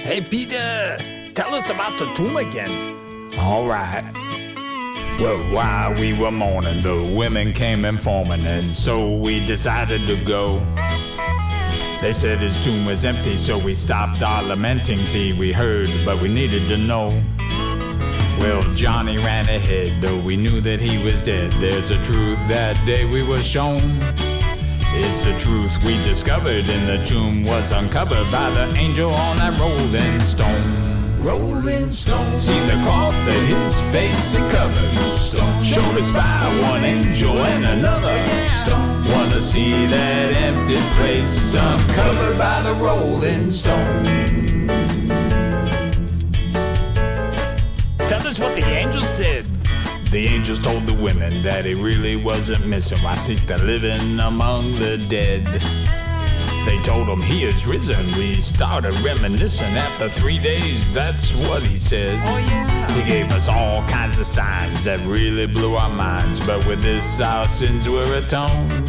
Hey, Peter, tell us about the tomb again. All right. Well, while we were mourning, the women came informing, and so we decided to go. They said his tomb was empty, so we stopped our lamenting. See, we heard, but we needed to know. Well, Johnny ran ahead, though we knew that he was dead. There's a truth that day we were shown. It's the truth we discovered, and the tomb was uncovered by the angel on that rolling stone. Rolling Stone. See the cloth that his face had covered. Stone. Showed us by one angel and another. Stone. Wanna see that empty place uncovered by the rolling stone. Tell us what the angel said. The angels told the women that he really wasn't missing. Why seek the living among the dead? They told him he is risen. We started reminiscing. After 3 days, that's what he said. Oh, yeah. He gave us all kinds of signs that really blew our minds. But with this, our sins were atoned.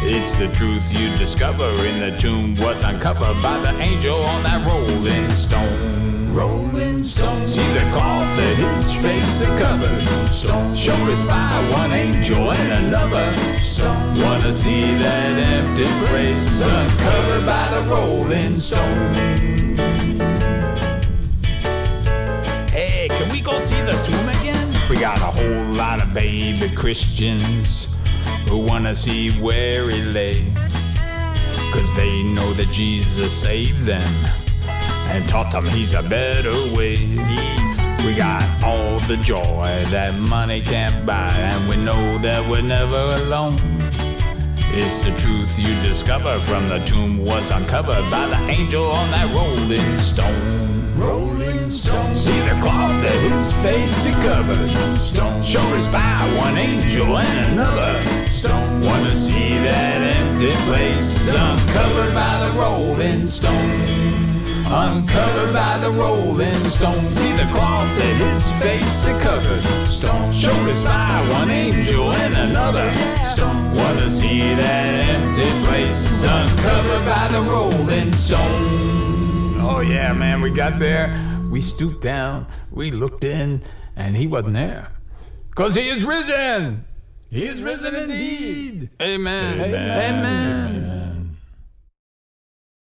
It's the truth you discover in the tomb was uncovered by the angel on that rolling stone. Rolling Stone. See the cloth that his face had covered. Stone. Showed us by one angel and another. Stone. Wanna see that empty place uncovered by the rolling stone. Hey, can we go see the tomb again? We got a whole lot of baby Christians who wanna see where he lay, 'cause they know that Jesus saved them and taught them he's a better way. We got all the joy that money can't buy, and we know that we're never alone. It's the truth you discover from the tomb was uncovered by the angel on that rolling stone. Rolling Stone. See the cloth that his face had covered. Stone. Showed us by one angel and another. Stone. Wanna see that empty place uncovered by the rolling stone. Uncovered by the rolling stone. See the cloth that his face had covered. Stone. Showed us by one angel and another. Stone. Wanna see that empty place uncovered by the rolling stone. Oh yeah, man, we got there. We stooped down, we looked in, and he wasn't there. 'Cause he is risen! He is risen indeed. Amen. Amen. Amen.